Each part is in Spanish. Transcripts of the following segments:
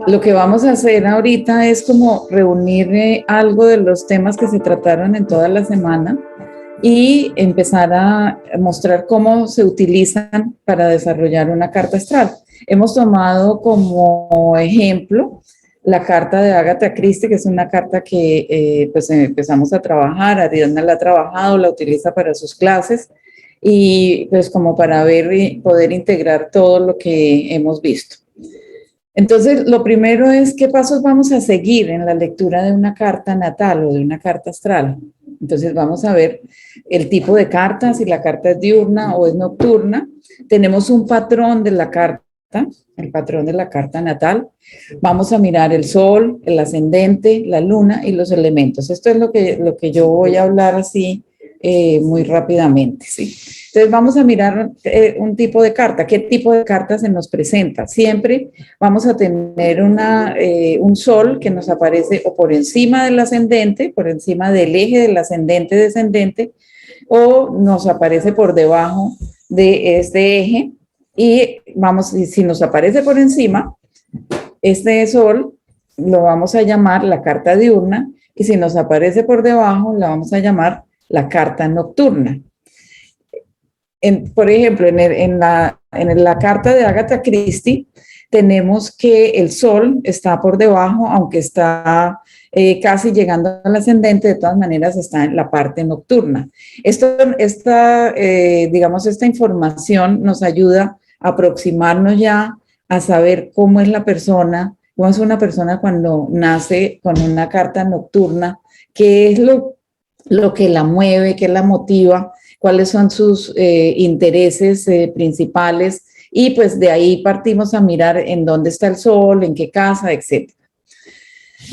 Lo que vamos a hacer ahorita es como reunir algo de los temas que se trataron en toda la semana y empezar a mostrar cómo se utilizan para desarrollar una carta astral. Hemos tomado como ejemplo la carta de Agatha Christie, que es una carta que pues empezamos a trabajar. Ariadna la ha trabajado, la utiliza para sus clases y pues como para ver y poder integrar todo lo que hemos visto. Entonces, lo primero es qué pasos vamos a seguir en la lectura de una carta natal o de una carta astral. Entonces, vamos a ver el tipo de carta, si la carta es diurna o es nocturna. Tenemos un patrón de la carta, el patrón de la carta natal. Vamos a mirar el sol, el ascendente, la luna y los elementos. Esto es lo que yo voy a hablar así muy rápidamente, ¿sí? Entonces vamos a mirar un tipo de carta. ¿Qué tipo de carta se nos presenta? Siempre vamos a tener un sol que nos aparece o por encima del ascendente, por encima del eje del ascendente-descendente, o nos aparece por debajo de este eje. Y si nos aparece por encima, este sol lo vamos a llamar la carta diurna, y si nos aparece por debajo, la vamos a llamar la carta nocturna. Por ejemplo, en la carta de Agatha Christie, tenemos que el sol está por debajo, aunque está casi llegando al ascendente, de todas maneras está en la parte nocturna. Esta información nos ayuda a aproximarnos ya a saber cómo es la persona, cómo es una persona cuando nace con una carta nocturna, qué es lo que la mueve, qué la motiva, cuáles son sus intereses principales, y pues de ahí partimos a mirar en dónde está el sol, en qué casa, etc.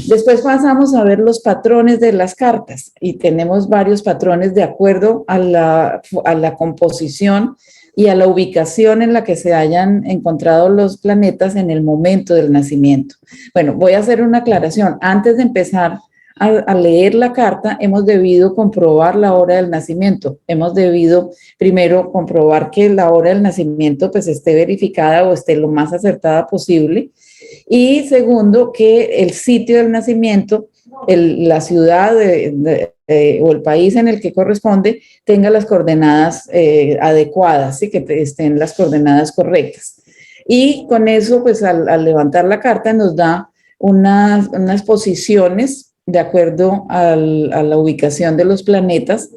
Después pasamos a ver los patrones de las cartas, y tenemos varios patrones de acuerdo a la composición y a la ubicación en la que se hayan encontrado los planetas en el momento del nacimiento. Bueno, voy a hacer una aclaración. Antes de empezar a leer la carta, hemos debido comprobar la hora del nacimiento. Hemos debido primero comprobar que la hora del nacimiento pues esté verificada o esté lo más acertada posible. Y segundo, que el sitio del nacimiento, la ciudad o el país en el que corresponde, tenga las coordenadas adecuadas, ¿sí? Que estén las coordenadas correctas. Y con eso, pues al levantar la carta nos da unas posiciones de acuerdo a la ubicación de los planetas,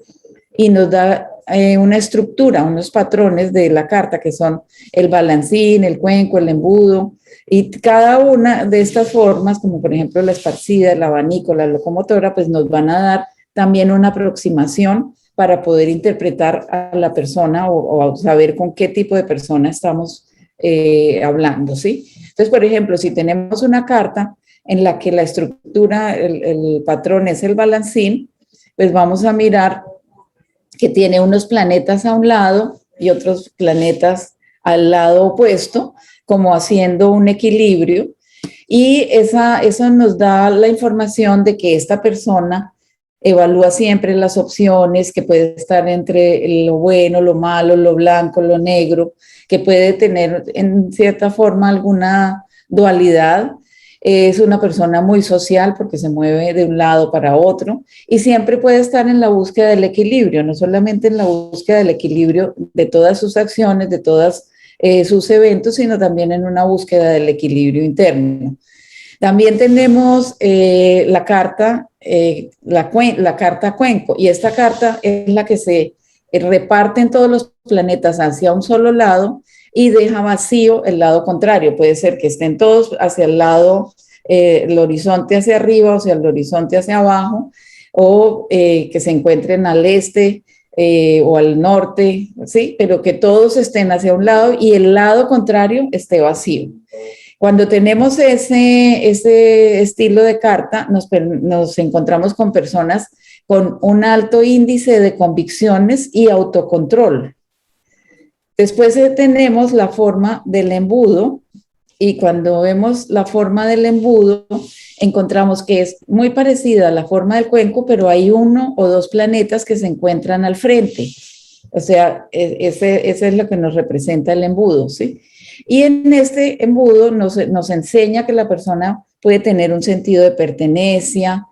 y nos da una estructura, unos patrones de la carta, que son el balancín, el cuenco, el embudo, y cada una de estas formas, como por ejemplo la esparcida, el abanico, la locomotora, pues nos van a dar también una aproximación para poder interpretar a la persona o saber con qué tipo de persona estamos hablando, ¿sí? Entonces, por ejemplo, si tenemos una carta en la que la estructura, el patrón es el balancín, pues vamos a mirar que tiene unos planetas a un lado y otros planetas al lado opuesto, como haciendo un equilibrio, y eso nos da la información de que esta persona evalúa siempre las opciones, que puede estar entre lo bueno, lo malo, lo blanco, lo negro, que puede tener en cierta forma alguna dualidad. Es una persona muy social porque se mueve de un lado para otro, y siempre puede estar en la búsqueda del equilibrio, no solamente en la búsqueda del equilibrio de todas sus acciones, de todos sus eventos, sino también en una búsqueda del equilibrio interno. También tenemos la carta cuenco, y esta carta es la que se reparten todos los planetas hacia un solo lado y deja vacío el lado contrario. Puede ser que estén todos hacia el lado, el horizonte hacia arriba, o sea, el horizonte hacia abajo, o que se encuentren al este o al norte, ¿sí? Pero que todos estén hacia un lado y el lado contrario esté vacío. Cuando tenemos ese estilo de carta, nos encontramos con personas con un alto índice de convicciones y autocontrol. Después tenemos la forma del embudo, y cuando vemos la forma del embudo, encontramos que es muy parecida a la forma del cuenco, pero hay uno o dos planetas que se encuentran al frente. O sea, ese es lo que nos representa el embudo, ¿sí? Y en este embudo nos enseña que la persona puede tener un sentido de pertenencia.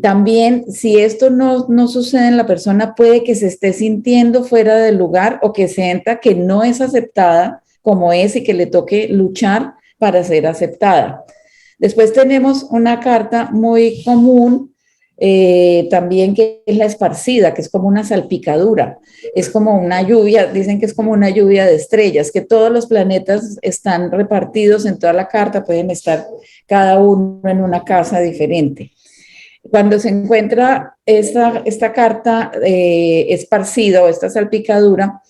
También, si esto no sucede en la persona, puede que se esté sintiendo fuera del lugar o que sienta que no es aceptada como es y que le toque luchar para ser aceptada. Después tenemos una carta muy común también, que es la esparcida, que es como una salpicadura, es como una lluvia, dicen que es como una lluvia de estrellas, que todos los planetas están repartidos en toda la carta, pueden estar cada uno en una casa diferente. Cuando se encuentra esta carta esparcida o esta salpicadura,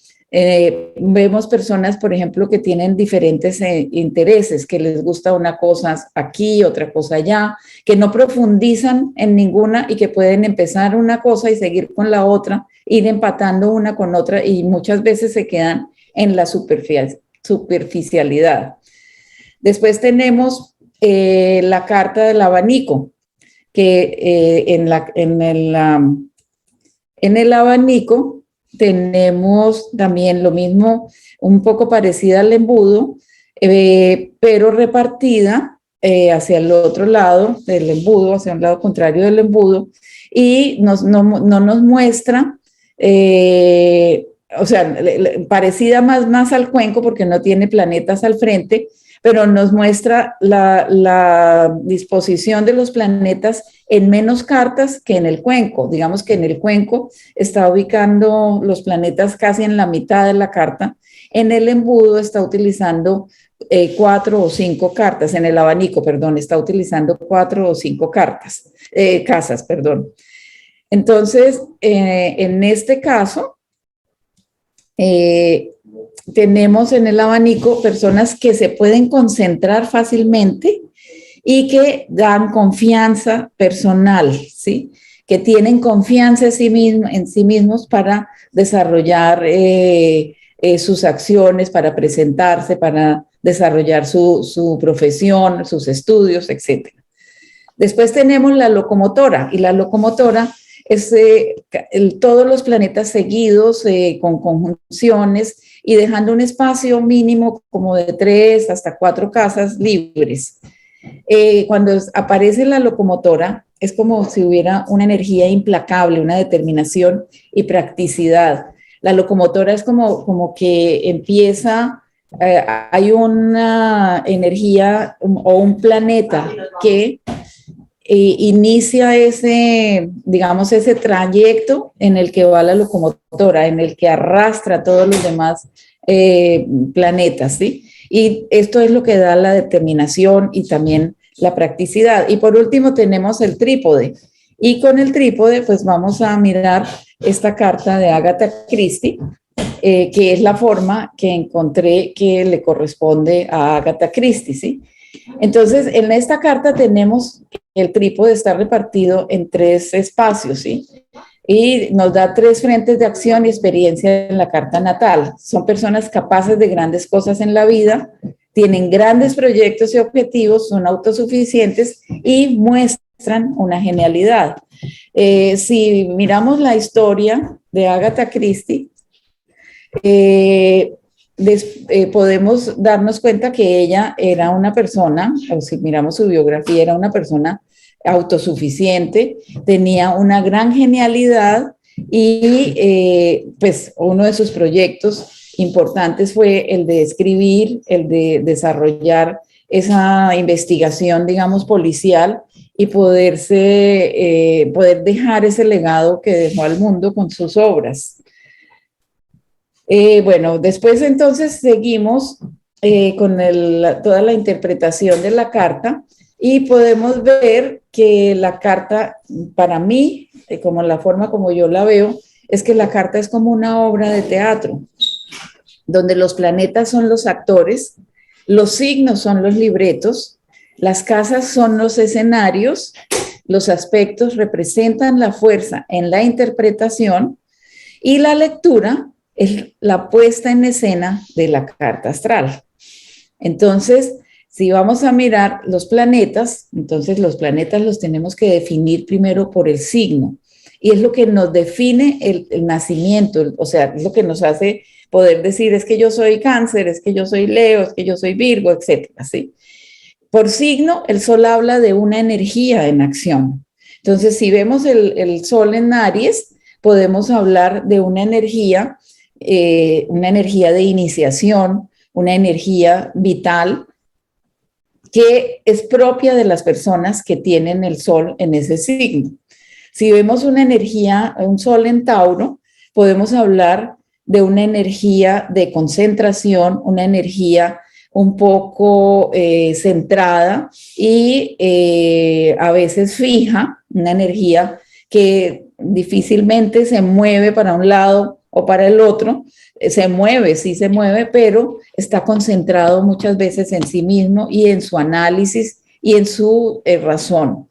vemos personas, por ejemplo, que tienen diferentes intereses, que les gusta una cosa aquí, otra cosa allá, que no profundizan en ninguna y que pueden empezar una cosa y seguir con la otra, ir empatando una con otra y muchas veces se quedan en la superficialidad. Después tenemos la carta del abanico, que en el abanico tenemos también lo mismo, un poco parecida al embudo, pero repartida hacia el otro lado del embudo, hacia un lado contrario del embudo, y no nos muestra, o sea, parecida más al cuenco porque no tiene planetas al frente, pero nos muestra la disposición de los planetas en menos cartas que en el cuenco. Digamos que en el cuenco está ubicando los planetas casi en la mitad de la carta. En el embudo está utilizando 4 o 5 cartas, en el abanico, perdón, está utilizando 4 o 5 cartas, casas, perdón. Entonces, en este caso, tenemos en el abanico personas que se pueden concentrar fácilmente y que dan confianza personal, ¿sí? Que tienen confianza en sí mismos para desarrollar sus acciones, para presentarse, para desarrollar su profesión, sus estudios, etc. Después tenemos la locomotora, y la locomotora es todos los planetas seguidos con conjunciones y dejando un espacio mínimo como de 3 hasta 4 casas libres. Cuando aparece la locomotora, es como si hubiera una energía implacable, una determinación y practicidad. La locomotora es como que empieza, hay una energía o un planeta que inicia digamos, ese trayecto en el que va la locomotora, en el que arrastra a todos los demás planetas, ¿sí? Y esto es lo que da la determinación y también la practicidad. Y por último tenemos el trípode. Y con el trípode, pues vamos a mirar esta carta de Agatha Christie, que es la forma que encontré que le corresponde a Agatha Christie, ¿sí? Entonces, en esta carta tenemos el trípode está repartido en 3 espacios, ¿sí? Y nos da 3 frentes de acción y experiencia en la carta natal. Son personas capaces de grandes cosas en la vida, tienen grandes proyectos y objetivos, son autosuficientes y muestran una genialidad. Si miramos la historia de Agatha Christie, podemos darnos cuenta que ella era una persona, o si miramos su biografía, era una persona autosuficiente, tenía una gran genialidad y pues uno de sus proyectos importantes fue el de escribir, el de desarrollar esa investigación, digamos, policial y poder dejar ese legado que dejó al mundo con sus obras. Bueno, después entonces seguimos con toda la interpretación de la carta y podemos ver que la carta, para mí, como la forma como yo la veo, es que la carta es como una obra de teatro, donde los planetas son los actores, los signos son los libretos, las casas son los escenarios, los aspectos representan la fuerza en la interpretación y la lectura es la puesta en escena de la carta astral. Entonces, si vamos a mirar los planetas, entonces los planetas los tenemos que definir primero por el signo. Y es lo que nos define el nacimiento, o sea, es lo que nos hace poder decir es que yo soy Cáncer, es que yo soy Leo, es que yo soy Virgo, etcétera, ¿sí? Por signo, el sol habla de una energía en acción. Entonces, si vemos el sol en Aries, podemos hablar de una energía de iniciación, una energía vital que es propia de las personas que tienen el sol en ese signo. Si vemos una energía, un sol en Tauro, podemos hablar de una energía de concentración, una energía un poco centrada y a veces fija, una energía que difícilmente se mueve para un lado o para el otro, se mueve, sí se mueve, pero está concentrado muchas veces en sí mismo y en su análisis y en su razón.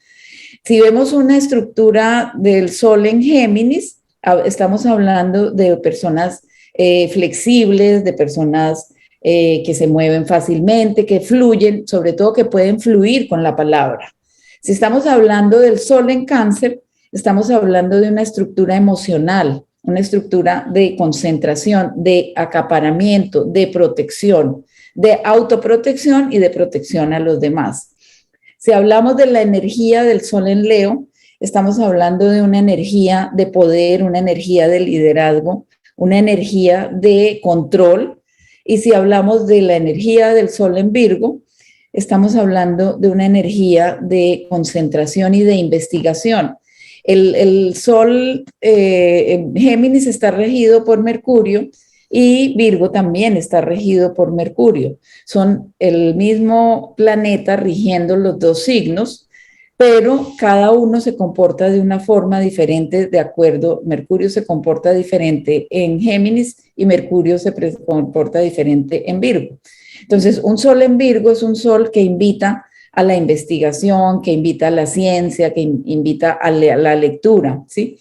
Si vemos una estructura del Sol en Géminis, estamos hablando de personas flexibles, de personas que se mueven fácilmente, que fluyen, sobre todo que pueden fluir con la palabra. Si estamos hablando del Sol en Cáncer, estamos hablando de una estructura emocional, una estructura de concentración, de acaparamiento, de protección, de autoprotección y de protección a los demás. Si hablamos de la energía del Sol en Leo, estamos hablando de una energía de poder, una energía de liderazgo, una energía de control. Y si hablamos de la energía del Sol en Virgo, estamos hablando de una energía de concentración y de investigación. El Sol en Géminis está regido por Mercurio y Virgo también está regido por Mercurio. Son el mismo planeta rigiendo los dos signos, pero cada uno se comporta de una forma diferente de acuerdo. Mercurio se comporta diferente en Géminis y Mercurio se comporta diferente en Virgo. Entonces, un sol en Virgo es un sol que invita a la investigación, que invita a la ciencia, que invita a la lectura, ¿sí?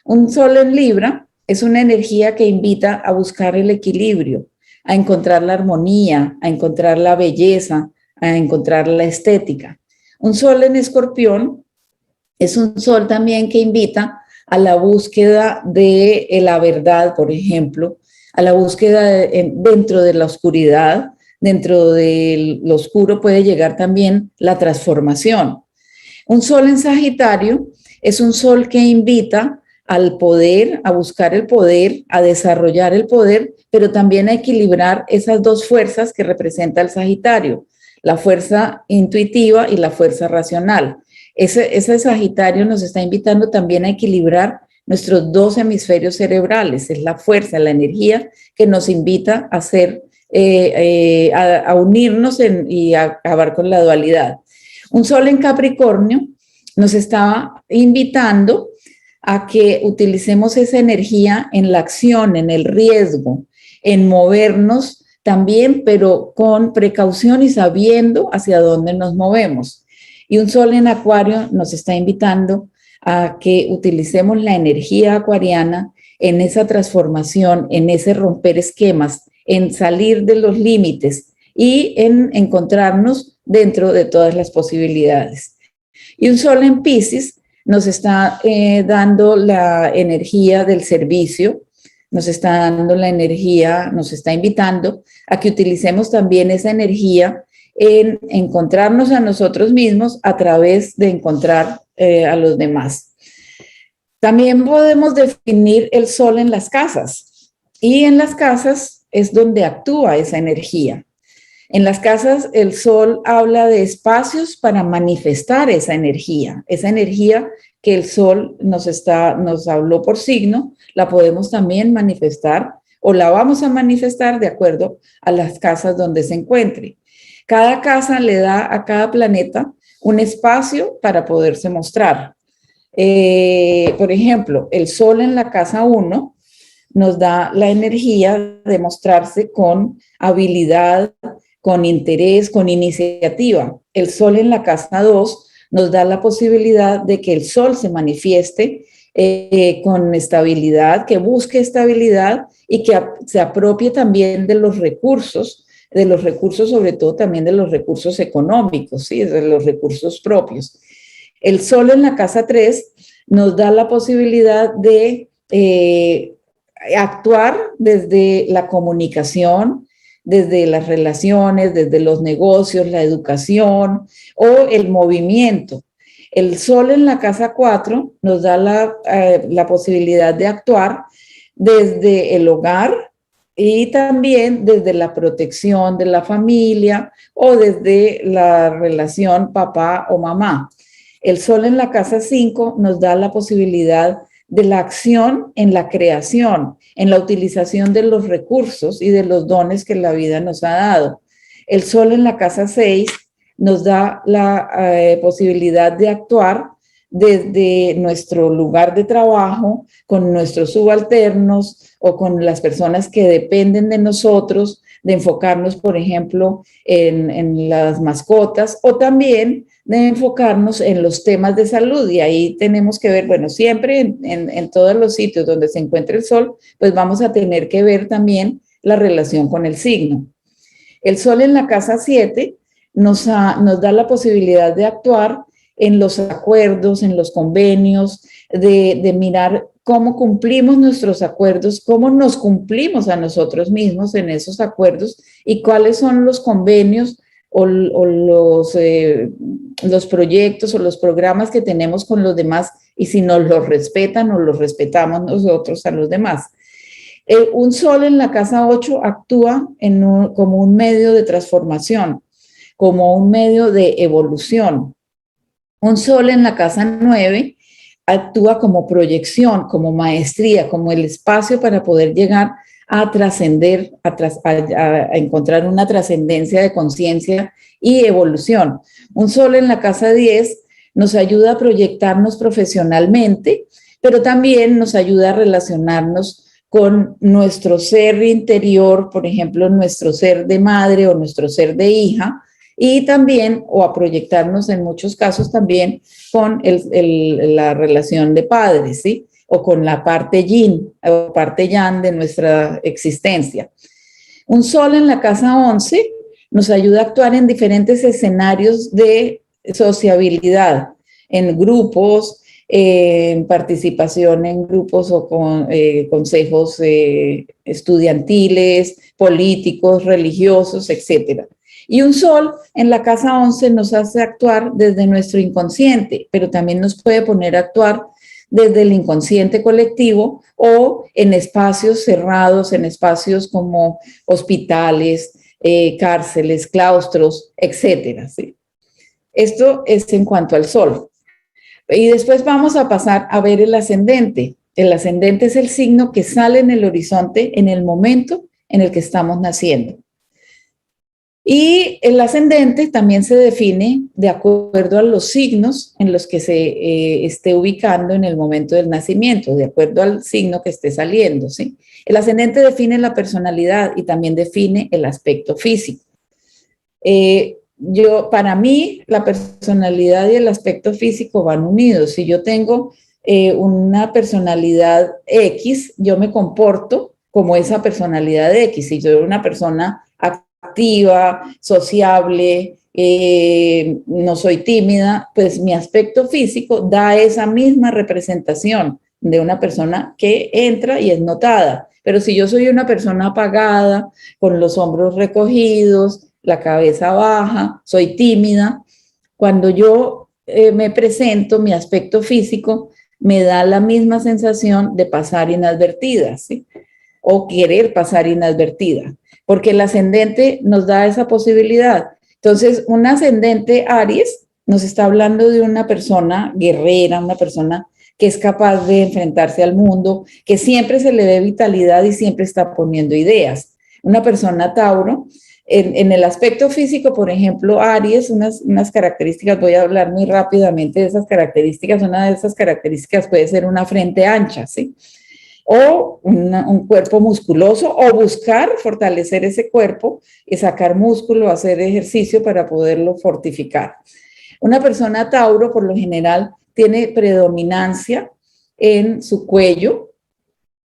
Un sol en Libra es una energía que invita a buscar el equilibrio, a encontrar la armonía, a encontrar la belleza, a encontrar la estética. Un sol en Escorpión es un sol también que invita a la búsqueda de la verdad, por ejemplo, a la búsqueda dentro de la oscuridad, dentro de lo oscuro puede llegar también la transformación. Un sol en Sagitario es un sol que invita al poder, a buscar el poder, a desarrollar el poder, pero también a equilibrar esas dos fuerzas que representa el Sagitario, la fuerza intuitiva y la fuerza racional. Ese Sagitario nos está invitando también a equilibrar nuestros dos hemisferios cerebrales, es la fuerza, la energía que nos invita a hacer, a unirnos y a acabar con la dualidad. Un sol en Capricornio nos está invitando a que utilicemos esa energía en la acción, en el riesgo, en movernos también, pero con precaución y sabiendo hacia dónde nos movemos. Y un sol en Acuario nos está invitando a que utilicemos la energía acuariana en esa transformación, en ese romper esquemas, en salir de los límites y en encontrarnos dentro de todas las posibilidades. Y un sol en Piscis nos está dando la energía del servicio, nos está dando la energía, nos está invitando a que utilicemos también esa energía en encontrarnos a nosotros mismos a través de encontrar a los demás. También podemos definir el sol en las casas, y en las casas es donde actúa esa energía. En las casas el sol habla de espacios para manifestar esa energía que el sol nos habló por signo, la podemos también manifestar o la vamos a manifestar de acuerdo a las casas donde se encuentre. Cada casa le da a cada planeta un espacio para poderse mostrar. Por ejemplo, el sol en la casa 1 nos da la energía de mostrarse con habilidad, con interés, con iniciativa. El sol en la casa 2 nos da la posibilidad de que el sol se manifieste con estabilidad, que busque estabilidad y que se apropie también de los recursos, sobre todo también de los recursos económicos, ¿sí? De los recursos propios. El sol en la casa 3 nos da la posibilidad de actuar desde la comunicación, desde las relaciones, desde los negocios, la educación o el movimiento. El sol en la casa 4 nos da la posibilidad de actuar desde el hogar y también desde la protección de la familia o desde la relación papá o mamá. El sol en la casa 5 nos da la posibilidad de la acción en la creación, en la utilización de los recursos y de los dones que la vida nos ha dado. El sol en la casa 6 nos da la posibilidad de actuar desde nuestro lugar de trabajo, con nuestros subalternos o con las personas que dependen de nosotros, de enfocarnos, por ejemplo, en las mascotas o también de enfocarnos en los temas de salud. Y ahí tenemos que ver, bueno, siempre en todos los sitios donde se encuentre el sol, pues vamos a tener que ver también la relación con el signo. El sol en la casa 7 nos da la posibilidad de actuar en los acuerdos, en los convenios, de mirar cómo cumplimos nuestros acuerdos, cómo nos cumplimos a nosotros mismos en esos acuerdos y cuáles son los convenios o los proyectos o los programas que tenemos con los demás y si nos los respetan o los respetamos nosotros a los demás. Un sol en la casa 8 actúa como un medio de transformación, como un medio de evolución. Un sol en la casa 9 actúa como proyección, como maestría, como el espacio para poder llegar a trascender, a encontrar una trascendencia de conciencia y evolución. Un sol en la casa 10 nos ayuda a proyectarnos profesionalmente, pero también nos ayuda a relacionarnos con nuestro ser interior, por ejemplo, nuestro ser de madre o nuestro ser de hija, y también, o a proyectarnos en muchos casos también con la relación de padres, ¿sí? O con la parte yin o parte yang de nuestra existencia. Un sol en la casa 11 nos ayuda a actuar en diferentes escenarios de sociabilidad, en grupos, en participación en grupos o con consejos estudiantiles, políticos, religiosos, etcétera. Y un sol en la casa 11 nos hace actuar desde nuestro inconsciente, pero también nos puede poner a actuar desde el inconsciente colectivo o en espacios cerrados, en espacios como hospitales, cárceles, claustros, etcétera, ¿sí? Esto es en cuanto al sol. Y después vamos a pasar a ver el ascendente. El ascendente es el signo que sale en el horizonte en el momento en el que estamos naciendo. Y el ascendente también se define de acuerdo a los signos en los que se esté ubicando en el momento del nacimiento, de acuerdo al signo que esté saliendo, ¿sí? El ascendente define la personalidad y también define el aspecto físico. Para mí, la personalidad y el aspecto físico van unidos. Si yo tengo una personalidad X, yo me comporto como esa personalidad X. Si yo soy una persona activa, sociable, no soy tímida, pues mi aspecto físico da esa misma representación de una persona que entra y es notada. Pero si yo soy una persona apagada, con los hombros recogidos, la cabeza baja, soy tímida, cuando yo me presento, mi aspecto físico me da la misma sensación de pasar inadvertida, ¿sí? O querer pasar inadvertida, porque el ascendente nos da esa posibilidad. Entonces, un ascendente Aries nos está hablando de una persona guerrera, una persona que es capaz de enfrentarse al mundo, que siempre se le ve vitalidad y siempre está poniendo ideas. Una persona Tauro, en el aspecto físico, por ejemplo, Aries, unas características, voy a hablar muy rápidamente de esas características. Una de esas características puede ser una frente ancha, ¿sí? O un cuerpo musculoso, o buscar fortalecer ese cuerpo y sacar músculo, hacer ejercicio para poderlo fortificar. Una persona Tauro, por lo general, tiene predominancia en su cuello.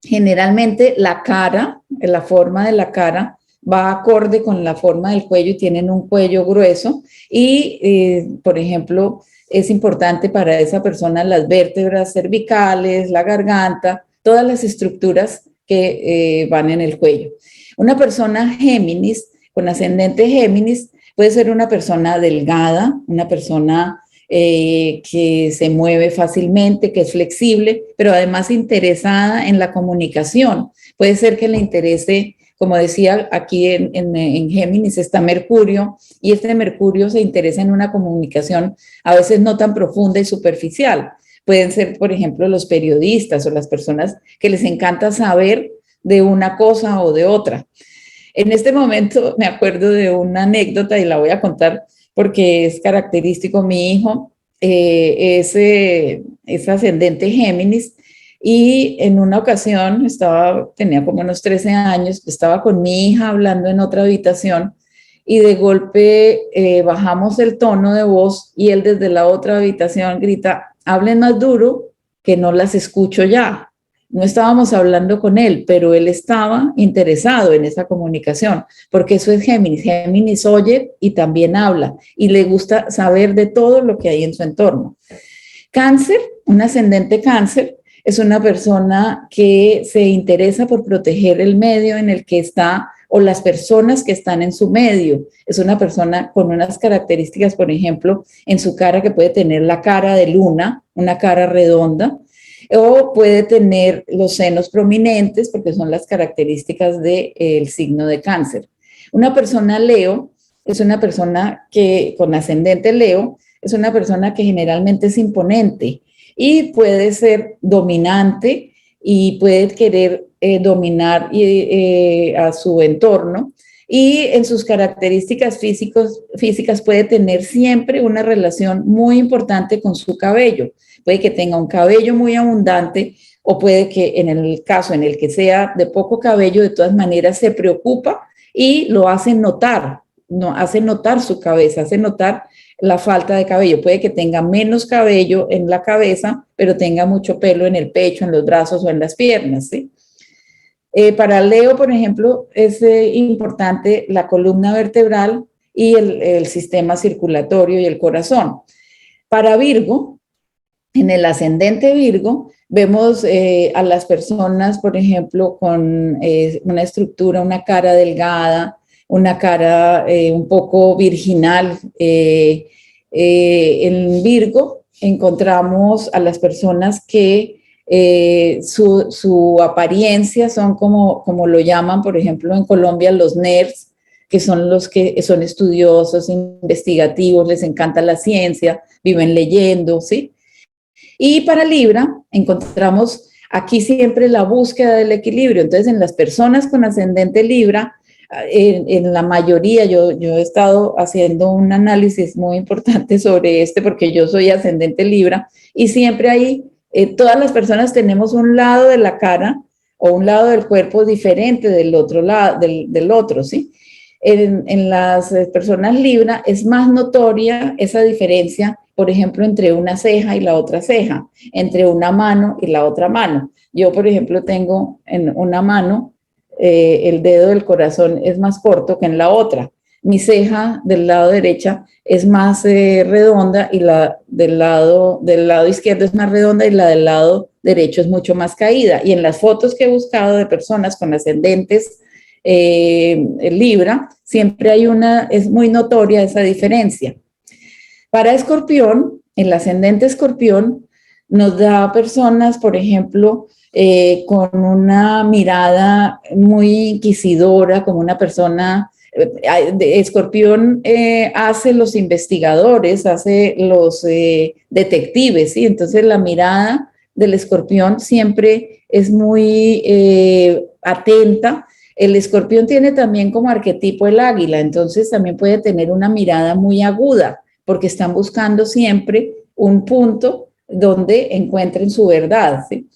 Generalmente la cara, la forma de la cara, va acorde con la forma del cuello y tienen un cuello grueso y, por ejemplo, es importante para esa persona las vértebras cervicales, la garganta, todas las estructuras que van en el cuello. Una persona Géminis, con ascendente Géminis, puede ser una persona delgada, una persona que se mueve fácilmente, que es flexible, pero además interesada en la comunicación. Puede ser que le interese, como decía, aquí en Géminis está Mercurio, y este Mercurio se interesa en una comunicación a veces no tan profunda y superficial. Pueden ser, por ejemplo, los periodistas o las personas que les encanta saber de una cosa o de otra. En este momento me acuerdo de una anécdota y la voy a contar porque es característico. Mi hijo es ascendente Géminis y en una ocasión tenía como unos 13 años, estaba con mi hija hablando en otra habitación y de golpe bajamos el tono de voz y él desde la otra habitación grita, hablen más duro que no las escucho ya. No estábamos hablando con él, pero él estaba interesado en esa comunicación, porque eso es Géminis. Géminis oye y también habla y le gusta saber de todo lo que hay en su entorno. Cáncer, un ascendente Cáncer, es una persona que se interesa por proteger el medio en el que está o las personas que están en su medio. Es una persona con unas características, por ejemplo, en su cara que puede tener la cara de luna, una cara redonda, o puede tener los senos prominentes, porque son las características del signo de Cáncer. Una persona Leo es una persona que, con ascendente Leo, es una persona que generalmente es imponente y puede ser dominante y puede querer dominar a su entorno. Y en sus características físicas puede tener siempre una relación muy importante con su cabello. Puede que tenga un cabello muy abundante o puede que en el caso en el que sea de poco cabello, de todas maneras se preocupa y lo hace notar, no, hace notar su cabeza, hace notar la falta de cabello. Puede que tenga menos cabello en la cabeza, pero tenga mucho pelo en el pecho, en los brazos o en las piernas, ¿sí? Para Leo, por ejemplo, es importante la columna vertebral y el sistema circulatorio y el corazón. Para Virgo, en el ascendente Virgo, vemos a las personas, por ejemplo, con una estructura, una cara delgada, una cara un poco virginal. En Virgo encontramos a las personas que su apariencia son como lo llaman, por ejemplo, en Colombia, los nerds, que son los que son estudiosos, investigativos, les encanta la ciencia, viven leyendo, ¿sí? Y para Libra encontramos aquí siempre la búsqueda del equilibrio. Entonces, en las personas con ascendente Libra, en la mayoría, yo he estado haciendo un análisis muy importante sobre porque yo soy ascendente Libra, y siempre ahí todas las personas tenemos un lado de la cara o un lado del cuerpo diferente del otro lado, del otro, ¿sí? En las personas Libra es más notoria esa diferencia, por ejemplo, entre una ceja y la otra ceja, entre una mano y la otra mano. Yo, por ejemplo, tengo en una mano el dedo del corazón es más corto que en la otra. Mi ceja del lado derecha es más redonda y la del lado izquierdo es más redonda y la del lado derecho es mucho más caída. Y en las fotos que he buscado de personas con ascendentes Libra, siempre es muy notoria esa diferencia. Para Escorpión, el ascendente Escorpión nos da personas, por ejemplo, con una mirada muy inquisidora, como una persona. Escorpión hace los investigadores, hace los detectives, ¿sí? Entonces la mirada del Escorpión siempre es muy atenta. El Escorpión tiene también como arquetipo el águila, entonces también puede tener una mirada muy aguda, porque están buscando siempre un punto donde encuentren su verdad, ¿sí?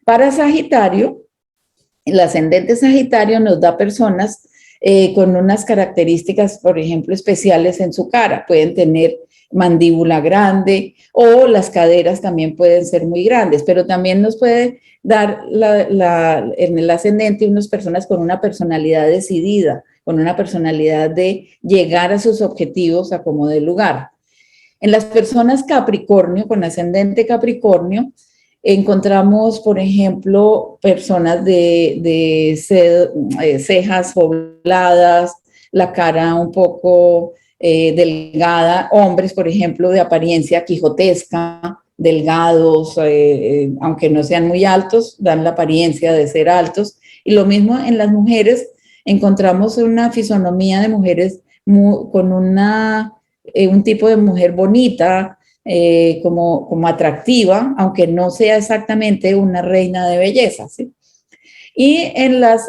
Para Sagitario, el ascendente Sagitario nos da personas con unas características, por ejemplo, especiales en su cara. Pueden tener mandíbula grande o las caderas también pueden ser muy grandes, pero también nos puede dar en el ascendente unas personas con una personalidad decidida, con una personalidad de llegar a sus objetivos a como dé lugar. En las personas Capricornio, con ascendente Capricornio, Encontramos, por ejemplo, personas de cejas pobladas, la cara un poco delgada, hombres, por ejemplo, de apariencia quijotesca, delgados, aunque no sean muy altos, dan la apariencia de ser altos. Y lo mismo en las mujeres, encontramos una fisonomía de mujeres con un tipo de mujer bonita, como atractiva, aunque no sea exactamente una reina de belleza, ¿sí? Y en las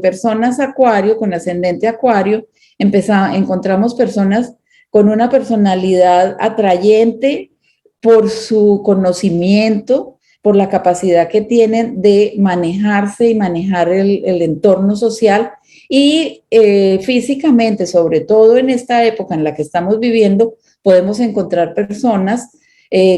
personas acuario, con ascendente acuario, encontramos personas con una personalidad atrayente por su conocimiento, por la capacidad que tienen de manejarse y manejar el entorno social y físicamente, sobre todo en esta época en la que estamos viviendo, podemos encontrar personas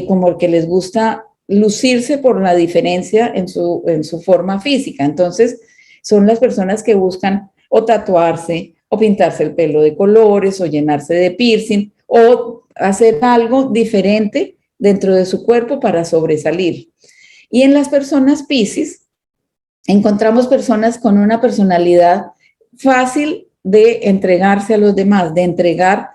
como el que les gusta lucirse por la diferencia en su forma física. Entonces, son las personas que buscan o tatuarse, o pintarse el pelo de colores, o llenarse de piercing, o hacer algo diferente dentro de su cuerpo para sobresalir. Y en las personas Piscis, encontramos personas con una personalidad fácil de entregarse a los demás, de entregar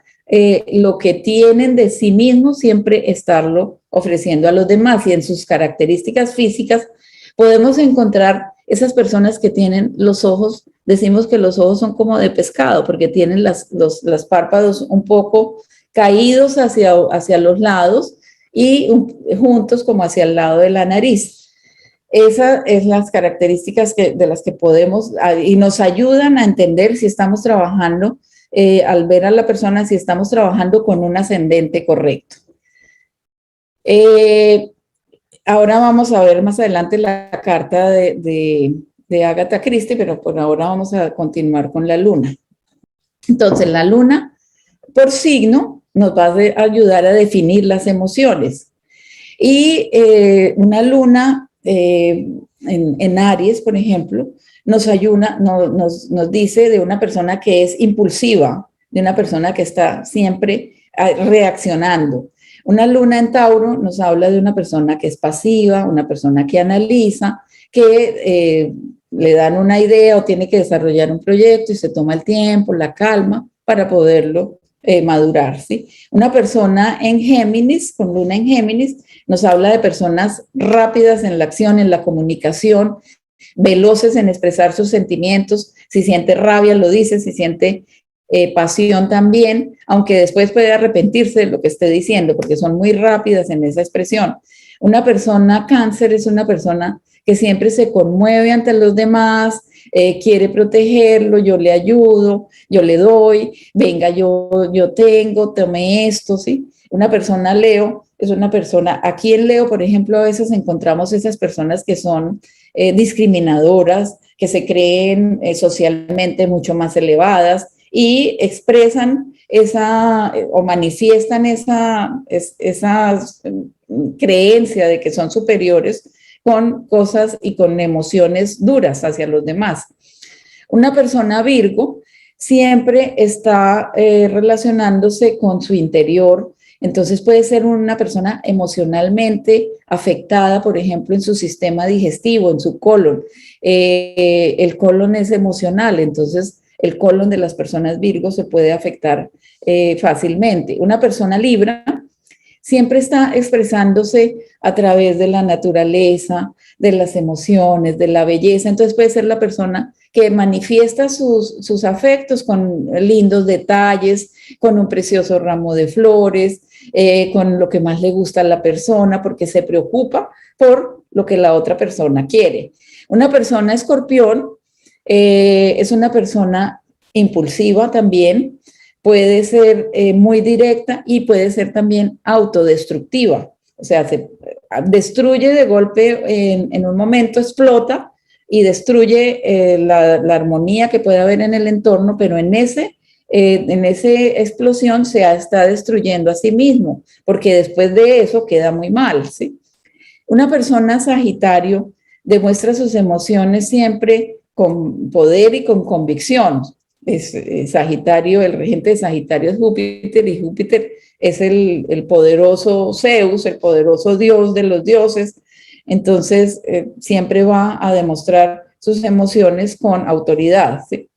lo que tienen de sí mismos, siempre estarlo ofreciendo a los demás. Y en sus características físicas podemos encontrar esas personas que tienen los ojos, decimos que los ojos son como de pescado, porque tienen los párpados un poco caídos hacia los lados y juntos como hacia el lado de la nariz. Esas son las características de las que podemos y nos ayudan a entender si estamos trabajando, al ver a la persona, si estamos trabajando con un ascendente correcto. Ahora vamos a ver más adelante la carta de Agatha Christie, pero por ahora vamos a continuar con la luna. Entonces, la luna, por signo, nos va a ayudar a definir las emociones. Y una luna en Aries, por ejemplo, nos ayuda, nos dice de una persona que es impulsiva, de una persona que está siempre reaccionando. Una luna en Tauro nos habla de una persona que es pasiva, una persona que analiza, que le dan una idea o tiene que desarrollar un proyecto y se toma el tiempo, la calma para poderlo madurar, ¿sí? Una persona en Géminis, con luna en Géminis, nos habla de personas rápidas en la acción, en la comunicación, veloces en expresar sus sentimientos. Si siente rabia, lo dice, si siente pasión también, aunque después puede arrepentirse de lo que esté diciendo, porque son muy rápidas en esa expresión. Una persona Cáncer es una persona que siempre se conmueve ante los demás, quiere protegerlo, yo le ayudo, yo le doy, venga, yo tengo, tome esto, ¿sí? Una persona Leo es una persona, aquí en Leo, por ejemplo, a veces encontramos esas personas que son discriminadoras, que se creen socialmente mucho más elevadas y expresan o manifiestan esa creencia de que son superiores con cosas y con emociones duras hacia los demás. Una persona Virgo siempre está relacionándose con su interior, entonces puede ser una persona emocionalmente afectada, por ejemplo, en su sistema digestivo, en su colon. El colon es emocional, entonces el colon de las personas Virgo se puede afectar fácilmente. Una persona Libra siempre está expresándose a través de la naturaleza, de las emociones, de la belleza. Entonces puede ser la persona que manifiesta sus afectos con lindos detalles, con un precioso ramo de flores, con lo que más le gusta a la persona, porque se preocupa por lo que la otra persona quiere. Una persona Escorpión es una persona impulsiva también, puede ser muy directa y puede ser también autodestructiva. O sea, se destruye de golpe en un momento, explota y destruye la armonía que puede haber en el entorno, pero en esa explosión se está destruyendo a sí mismo, porque después de eso queda muy mal, ¿sí? Una persona Sagitario demuestra sus emociones siempre con poder y con convicción. Sagitario, el regente de Sagitario es Júpiter, y Júpiter es el poderoso Zeus, el poderoso dios de los dioses. Entonces, siempre va a demostrar sus emociones con autoridad, ¿sí?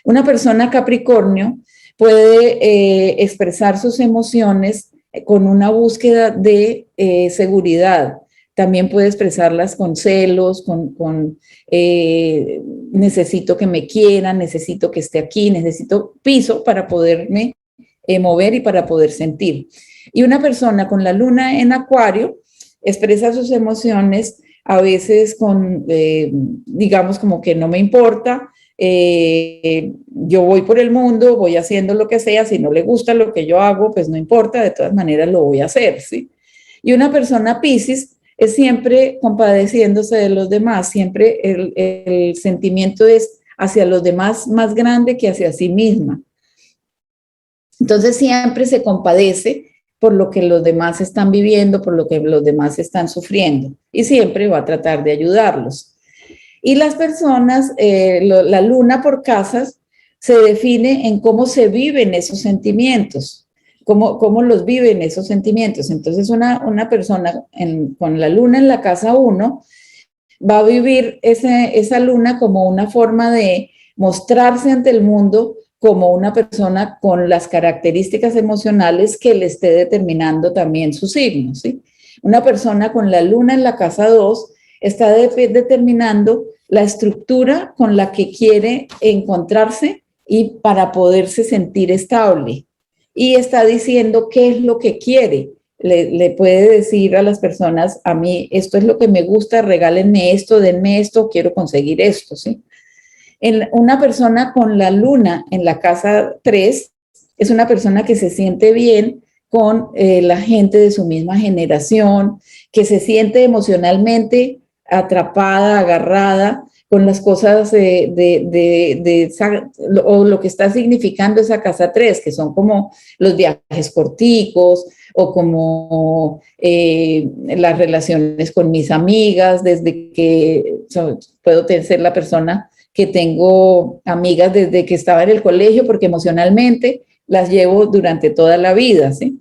Una persona Capricornio puede expresar sus emociones con una búsqueda de seguridad. También puede expresarlas con celos, necesito que me quieran, necesito que esté aquí, necesito piso para poderme mover y para poder sentir. Y una persona con la luna en Acuario expresa sus emociones a veces digamos, como que no me importa, yo voy por el mundo, voy haciendo lo que sea, si no le gusta lo que yo hago, pues no importa, de todas maneras lo voy a hacer, ¿sí? Y una persona Piscis es siempre compadeciéndose de los demás, siempre el sentimiento es hacia los demás más grande que hacia sí misma. Entonces siempre se compadece por lo que los demás están viviendo, por lo que los demás están sufriendo, y siempre va a tratar de ayudarlos. Y las personas, la luna por casas, se define en cómo se viven esos sentimientos, cómo los viven esos sentimientos. Entonces una persona con la luna en la casa 1 va a vivir esa luna como una forma de mostrarse ante el mundo como una persona con las características emocionales que le esté determinando también su signo, ¿sí? Una persona con la luna en la casa 2 está determinando la estructura con la que quiere encontrarse y para poderse sentir estable. Y está diciendo qué es lo que quiere. Le puede decir a las personas, a mí esto es lo que me gusta, regálenme esto, denme esto, quiero conseguir esto, ¿sí? Una persona con la luna en la casa 3 es una persona que se siente bien con la gente de su misma generación, que se siente emocionalmente atrapada, agarrada con las cosas o lo que está significando esa casa 3, que son como los viajes corticos o como las relaciones con mis amigas, desde que puedo ser la persona que tengo amigas desde que estaba en el colegio, porque emocionalmente las llevo durante toda la vida, ¿sí?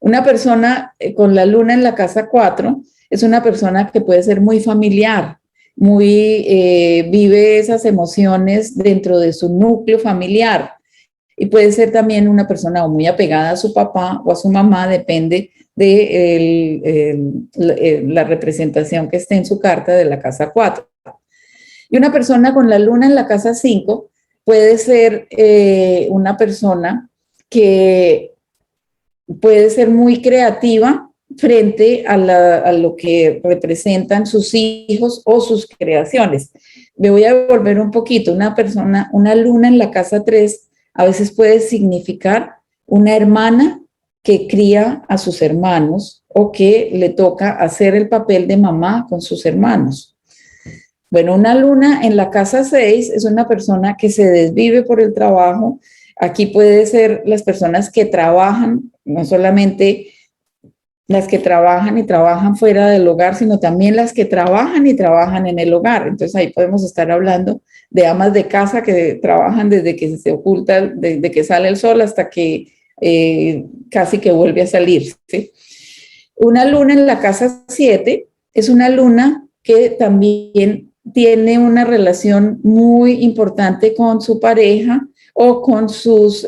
Una persona con la luna en la casa 4 es una persona que puede ser muy familiar, vive esas emociones dentro de su núcleo familiar, y puede ser también una persona muy apegada a su papá o a su mamá, depende de la representación que esté en su carta de la casa 4. Y una persona con la luna en la casa 5 puede ser una persona que puede ser muy creativa frente a lo que representan sus hijos o sus creaciones. Me voy a volver un poquito. Una luna en la casa 3 a veces puede significar una hermana que cría a sus hermanos o que le toca hacer el papel de mamá con sus hermanos. Bueno, una luna en la casa 6 es una persona que se desvive por el trabajo. Aquí puede ser las personas que trabajan, no solamente las que trabajan y trabajan fuera del hogar, sino también las que trabajan y trabajan en el hogar. Entonces ahí podemos estar hablando de amas de casa que trabajan desde que se oculta, desde que sale el sol hasta que casi que vuelve a salir, ¿sí? Una luna en la casa 7 es una luna que también tiene una relación muy importante con su pareja o con sus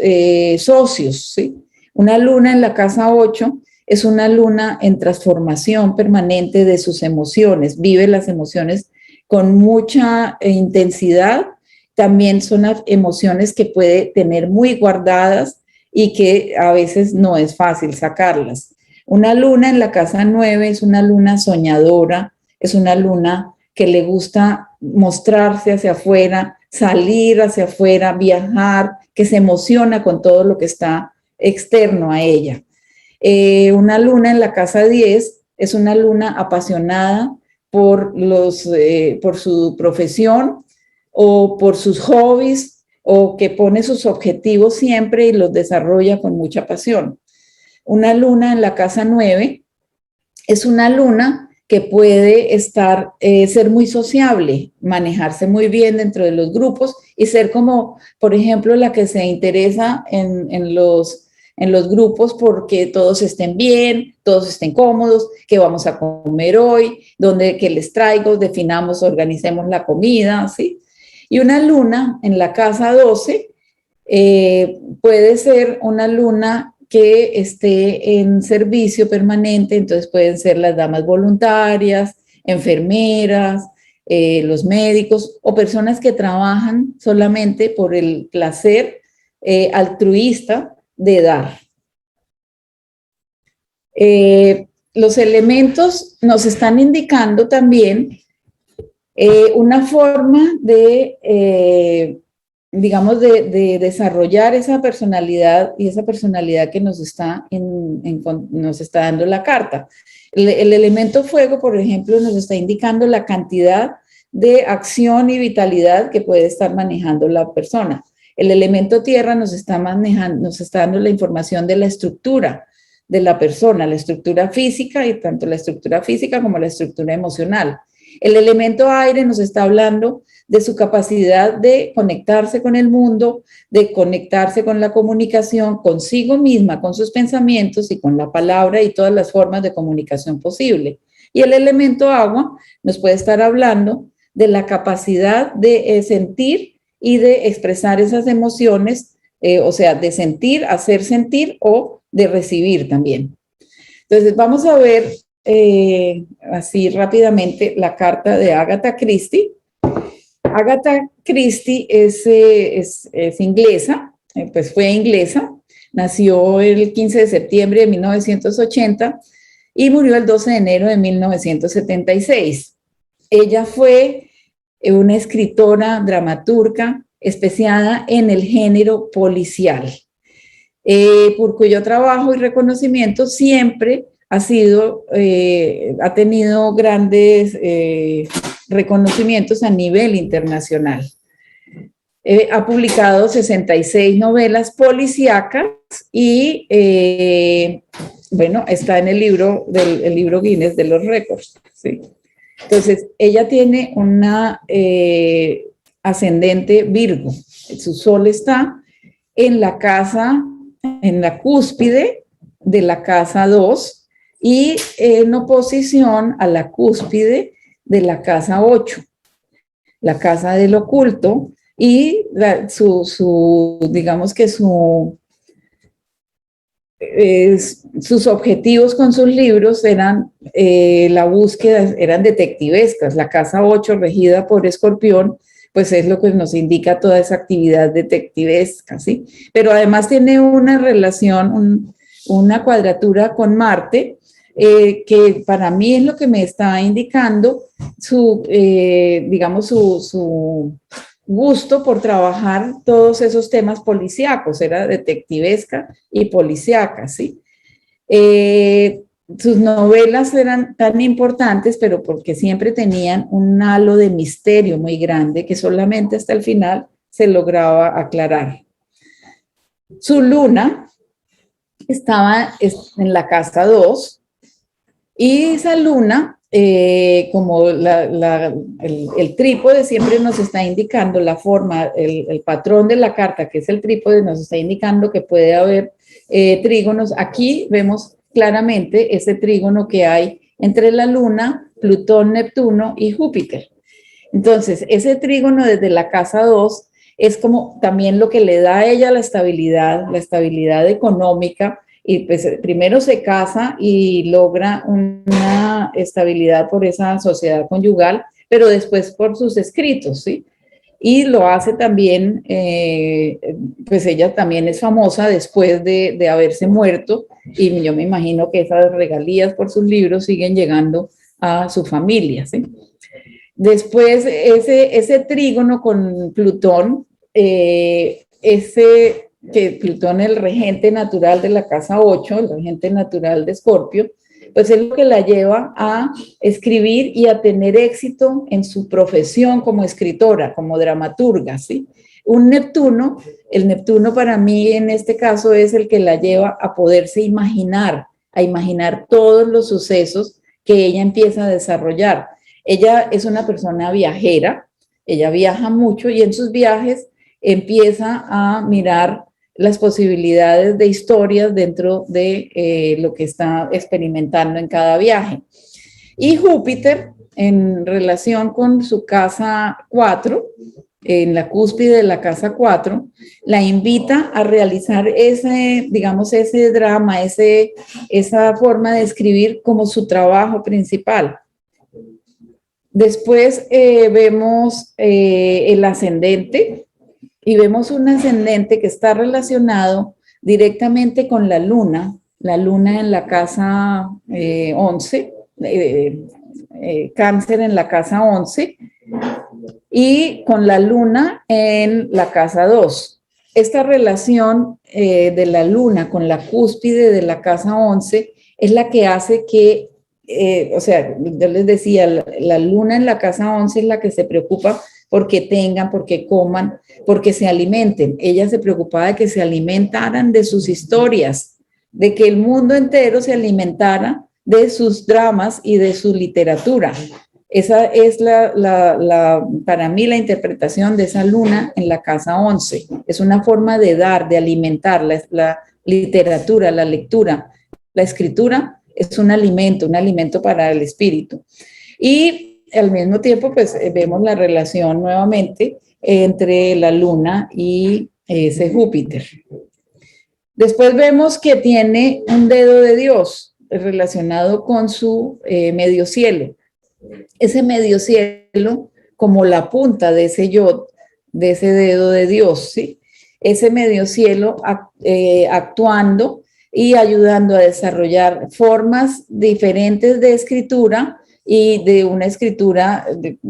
socios, ¿sí? Una luna en la casa 8 es una luna en transformación permanente de sus emociones, vive las emociones con mucha intensidad, también son emociones que puede tener muy guardadas y que a veces no es fácil sacarlas. Una luna en la casa 9 es una luna soñadora, es una luna que le gusta mostrarse hacia afuera, salir hacia afuera, viajar, que se emociona con todo lo que está externo a ella. Una luna en la casa 10 es una luna apasionada por su profesión o por sus hobbies, o que pone sus objetivos siempre y los desarrolla con mucha pasión. Una luna en la casa 9 es una luna que puede ser muy sociable, manejarse muy bien dentro de los grupos y ser como, por ejemplo, la que se interesa en los en los grupos porque todos estén bien, todos estén cómodos, qué vamos a comer hoy, dónde, qué les traigo, definamos, organicemos la comida, ¿sí? Y una luna en la casa 12 puede ser una luna que esté en servicio permanente, entonces pueden ser las damas voluntarias, enfermeras, los médicos o personas que trabajan solamente por el placer altruista de dar. Los elementos nos están indicando también una forma de, digamos, de desarrollar esa personalidad y esa personalidad que nos está, nos está dando la carta. El elemento fuego, por ejemplo, nos está indicando la cantidad de acción y vitalidad que puede estar manejando la persona. El elemento tierra nos está manejando, nos está dando la información de la estructura de la persona, la estructura física, y tanto la estructura física como la estructura emocional. El elemento aire nos está hablando de su capacidad de conectarse con el mundo, de conectarse con la comunicación, consigo misma, con sus pensamientos y con la palabra y todas las formas de comunicación posible. Y el elemento agua nos puede estar hablando de la capacidad de sentir y de expresar esas emociones, o sea, de sentir, hacer sentir o de recibir también. Entonces, vamos a ver así rápidamente la carta de Agatha Christie. Agatha Christie es inglesa, pues fue inglesa, nació el 15 de septiembre de 1980 y murió el 12 de enero de 1976. Ella fue una escritora, dramaturga, especiada en el género policial, por cuyo trabajo y reconocimiento siempre ha tenido grandes reconocimientos a nivel internacional. Ha publicado 66 novelas policíacas y, bueno, está en el libro Guinness de los récords, ¿sí? Entonces, ella tiene una ascendente Virgo. Su sol está en la casa, en la cúspide de la casa 2 y en oposición a la cúspide de la casa 8, la casa del oculto, y digamos que sus objetivos con sus libros eran la búsqueda, eran detectivescas. La casa 8, regida por Escorpión, pues es lo que nos indica toda esa actividad detectivesca, ¿sí? Pero además tiene una relación, una cuadratura con Marte, que para mí es lo que me está indicando digamos, su gusto por trabajar todos esos temas policíacos, era detectivesca y policíaca, ¿sí? Sus novelas eran tan importantes, pero porque siempre tenían un halo de misterio muy grande que solamente hasta el final se lograba aclarar. Su luna estaba en la casa 2 y esa luna, como el trípode siempre nos está indicando la forma, el patrón de la carta, que es el trípode, nos está indicando que puede haber trígonos. Aquí vemos claramente ese trígono que hay entre la luna, Plutón, Neptuno y Júpiter. Entonces, ese trígono desde la casa 2 es como también lo que le da a ella la estabilidad económica, y pues primero se casa y logra una estabilidad por esa sociedad conyugal, pero después por sus escritos, ¿sí? Y lo hace también, pues ella también es famosa después de haberse muerto, y yo me imagino que esas regalías por sus libros siguen llegando a su familia, ¿sí? Después, ese trígono con Plutón, que Plutón es el regente natural de la casa 8, el regente natural de Escorpio, pues es lo que la lleva a escribir y a tener éxito en su profesión como escritora, como dramaturga, ¿sí? El Neptuno para mí en este caso es el que la lleva a poderse imaginar, a imaginar todos los sucesos que ella empieza a desarrollar. Ella es una persona viajera, ella viaja mucho y en sus viajes empieza a mirar las posibilidades de historias dentro de lo que está experimentando en cada viaje. Y Júpiter, en relación con su casa 4, en la cúspide de la casa 4, la invita a realizar ese, digamos, ese drama, esa forma de escribir como su trabajo principal. Después vemos el ascendente y vemos un ascendente que está relacionado directamente con la luna en la casa 11, Cáncer en la casa 11, y con la luna en la casa 2. Esta relación de la luna con la cúspide de la casa 11 es la que hace que, o sea, yo les decía, la luna en la casa 11 es la que se preocupa porque tengan, porque coman, porque se alimenten. Ella se preocupaba de que se alimentaran de sus historias, de que el mundo entero se alimentara de sus dramas y de su literatura. Esa es para mí la interpretación de esa luna en la casa 11. Es una forma de dar, de alimentar la literatura, la lectura. La escritura es un alimento para el espíritu. Y al mismo tiempo, pues vemos la relación nuevamente entre la luna y ese Júpiter. Después vemos que tiene un dedo de Dios relacionado con su medio cielo. Ese medio cielo como la punta de ese yod, de ese dedo de Dios, ¿sí? Ese medio cielo actuando y ayudando a desarrollar formas diferentes de escritura y de una escritura,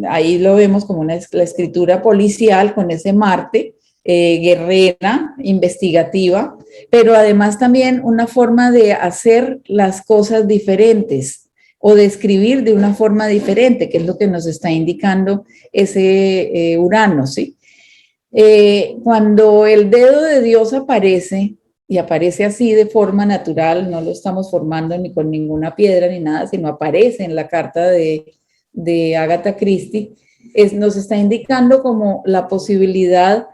ahí lo vemos como la escritura policial con ese Marte, guerrera, investigativa, pero además también una forma de hacer las cosas diferentes o de escribir de una forma diferente, que es lo que nos está indicando ese Urano, ¿sí? Cuando el dedo de Dios aparece, y aparece así de forma natural, no lo estamos formando ni con ninguna piedra ni nada, sino aparece en la carta de Agatha Christie, nos está indicando como la posibilidad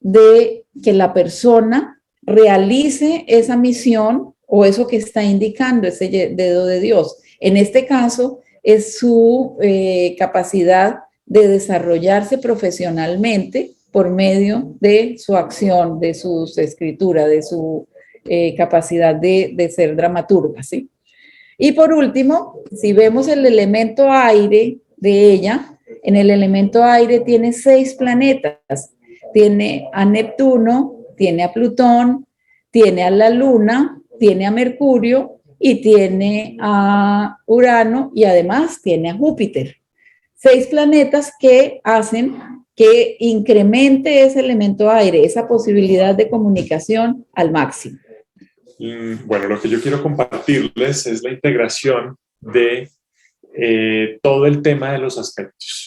de que la persona realice esa misión o eso que está indicando ese dedo de Dios. En este caso, es su capacidad de desarrollarse profesionalmente por medio de su acción, de su escritura, de su capacidad de ser dramaturga, ¿sí? Y por último, si vemos el elemento aire de ella, en el elemento aire tiene 6 planetas. Tiene a Neptuno, tiene a Plutón, tiene a la Luna, tiene a Mercurio y tiene a Urano y además tiene a Júpiter. 6 planetas que hacen que incremente ese elemento aire, esa posibilidad de comunicación al máximo. Bueno, lo que yo quiero compartirles es la integración de todo el tema de los aspectos.